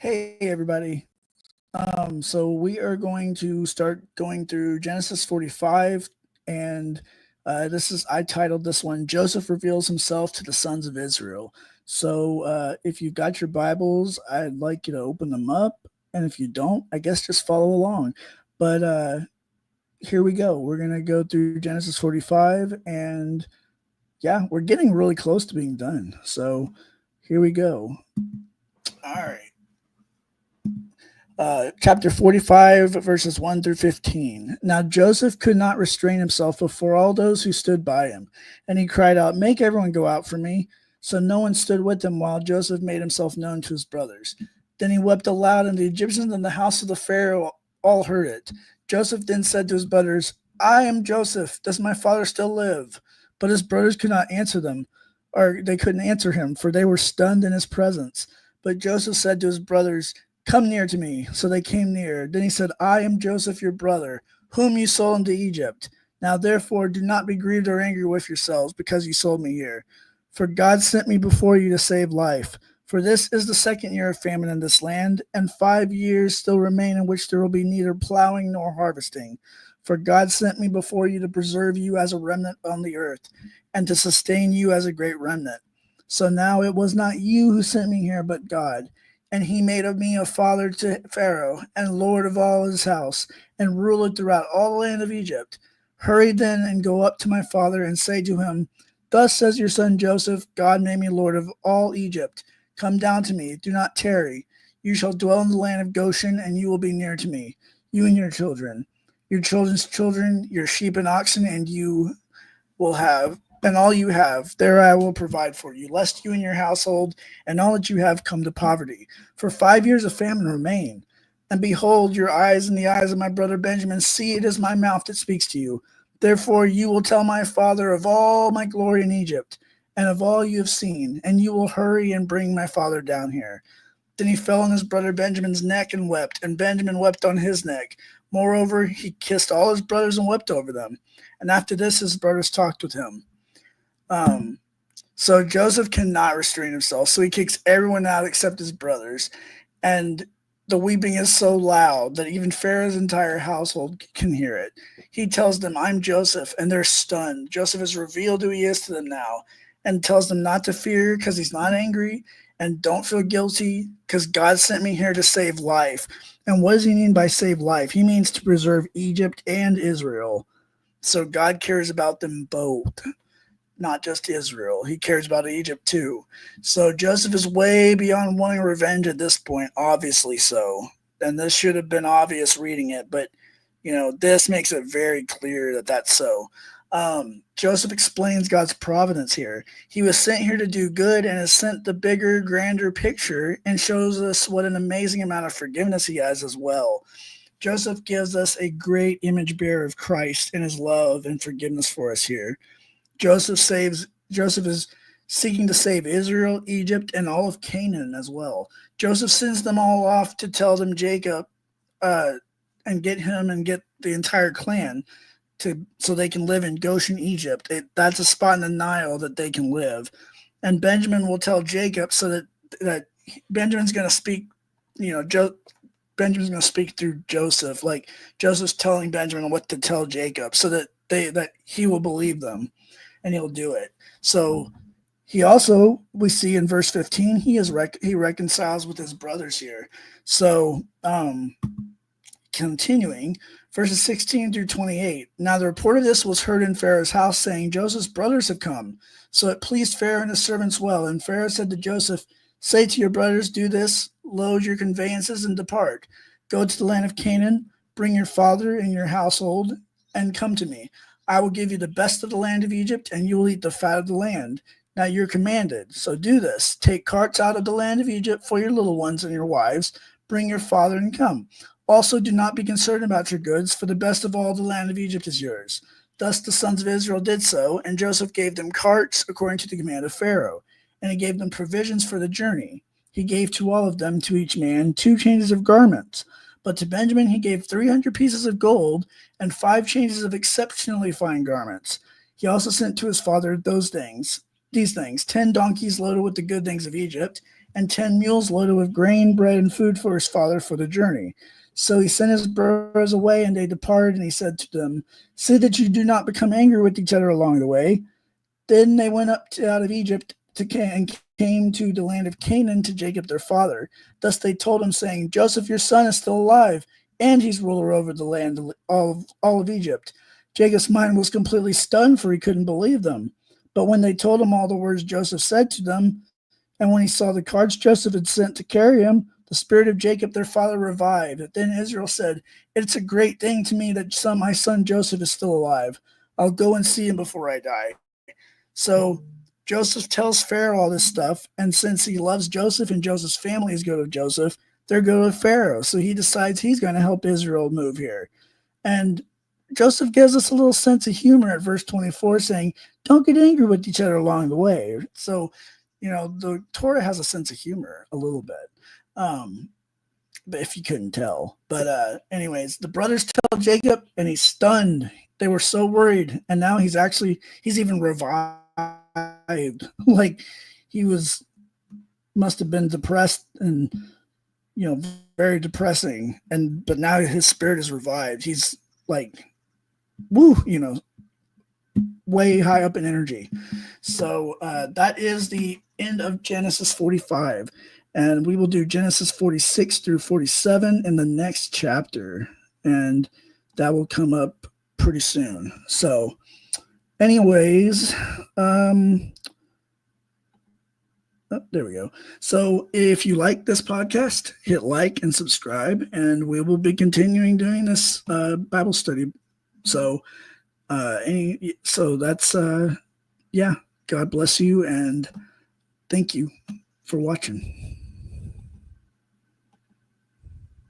Hey, everybody. So we are going to start going through Genesis 45, and I titled this one, Joseph Reveals Himself to the Sons of Israel. So if you've got your Bibles, I'd like you to open them up, and if you don't, I guess just follow along. But here we go. We're going to go through Genesis 45, and yeah, we're getting really close to being done. So here we go. All right. Chapter 45, verses 1 through 15. Now Joseph could not restrain himself before all those who stood by him, and he cried out, "Make everyone go out for me." So no one stood with him while Joseph made himself known to his brothers. Then he wept aloud, and the Egyptians in the house of the Pharaoh all heard it. Joseph then said to his brothers, "I am Joseph. Does my father still live?" But his brothers could not answer them, or they couldn't answer him, for they were stunned in his presence. But Joseph said to his brothers, "Come near to me." So they came near. Then he said, "I am Joseph your brother, whom you sold into Egypt. Now therefore do not be grieved or angry with yourselves because you sold me here. For God sent me before you to save life. For this is the second year of famine in this land, and 5 years still remain in which there will be neither plowing nor harvesting. For God sent me before you to preserve you as a remnant on the earth, and to sustain you as a great remnant. So now it was not you who sent me here, but God. And he made of me a father to Pharaoh, and lord of all his house, and ruler throughout all the land of Egypt. Hurry then and go up to my father and say to him, Thus says your son Joseph, God made me lord of all Egypt. Come down to me, do not tarry. You shall dwell in the land of Goshen, and you will be near to me, you and your children, your children's children, your sheep and oxen, and you will have, and all you have, there I will provide for you, lest you and your household and all that you have come to poverty. For 5 years of famine remain. And behold, your eyes and the eyes of my brother Benjamin see it is my mouth that speaks to you. Therefore you will tell my father of all my glory in Egypt, and of all you have seen, and you will hurry and bring my father down here. Then he fell on his brother Benjamin's neck and wept, and Benjamin wept on his neck. Moreover, he kissed all his brothers and wept over them. And after this, his brothers talked with him. Um, so Joseph cannot restrain himself, so he kicks everyone out except his brothers. And the weeping is so loud that even Pharaoh's entire household can hear it. He tells them, I'm Joseph, and they're stunned. Joseph has revealed who he is to them now and tells them not to fear because he's not angry, and don't feel guilty because God sent me here to save life. And what does he mean by save life? He means to preserve Egypt and Israel. So God cares about them both, not just Israel. He cares about Egypt too. So Joseph is way beyond wanting revenge at this point, obviously so. And this should have been obvious reading it, but this makes it very clear that that's so. Joseph explains God's providence here. He was sent here to do good and has sent the bigger, grander picture and shows us what an amazing amount of forgiveness he has as well. Joseph gives us a great image bearer of Christ and his love and forgiveness for us here. Joseph is seeking to save Israel, Egypt, and all of Canaan as well. Joseph sends them all off to tell them Jacob and get him and get the entire clan so they can live in Goshen, Egypt. That's a spot in the Nile that they can live. And Benjamin will tell Jacob so that Benjamin's going to speak, Benjamin's going to speak through Joseph. Like Joseph's telling Benjamin what to tell Jacob so that he will believe them and he'll do it. So he also, we see in verse 15, he reconciles with his brothers here. So continuing, verses 16 through 28. Now the report of this was heard in Pharaoh's house, saying, Joseph's brothers have come. So it pleased Pharaoh and his servants well. And Pharaoh said to Joseph, Say to your brothers, do this, load your conveyances and depart. Go to the land of Canaan, bring your father and your household, and come to me. I will give you the best of the land of Egypt, and you will eat the fat of the land. Now you're commanded, so do this. Take carts out of the land of Egypt for your little ones and your wives. Bring your father and come. Also, do not be concerned about your goods, for the best of all the land of Egypt is yours. Thus the sons of Israel did so, and Joseph gave them carts according to the command of Pharaoh, and he gave them provisions for the journey. He gave to all of them, to each man, 2 changes of garments. But to Benjamin he gave 300 pieces of gold and 5 changes of exceptionally fine garments. He also sent to his father those things these things: 10 donkeys loaded with the good things of Egypt, and 10 mules loaded with grain, bread, and food for his father for the journey. So he sent his brothers away, and they departed, and he said to them, see that you do not become angry with each other along the way. Then they went out of Egypt and came to the land of Canaan to Jacob their father. Thus they told him, saying, Joseph your son is still alive, and he's ruler over the land, all of Egypt. Jacob's mind was completely stunned, for he couldn't believe them. But when they told him all the words Joseph said to them, and when he saw the carts Joseph had sent to carry him, the spirit of Jacob their father revived. Then Israel said, it's a great thing to me that my son Joseph is still alive. I'll go and see him before I die. So Joseph tells Pharaoh all this stuff, and since he loves Joseph and Joseph's family is good with Joseph, they're good with Pharaoh. So he decides he's going to help Israel move here. And Joseph gives us a little sense of humor at verse 24, saying, don't get angry with each other along the way. So, the Torah has a sense of humor a little bit, but if you couldn't tell. But anyways, the brothers tell Jacob, and he's stunned. They were so worried, and now he's even revived. Like he must have been depressed and very depressing, but now his spirit is revived. He's like way high up in energy. So that is the end of Genesis 45, and we will do Genesis 46 through 47 in the next chapter, and that will come up pretty soon. So anyways, there we go. So if you like this podcast, hit like and subscribe, and we will be continuing doing this Bible study. So that's God bless you, and thank you for watching.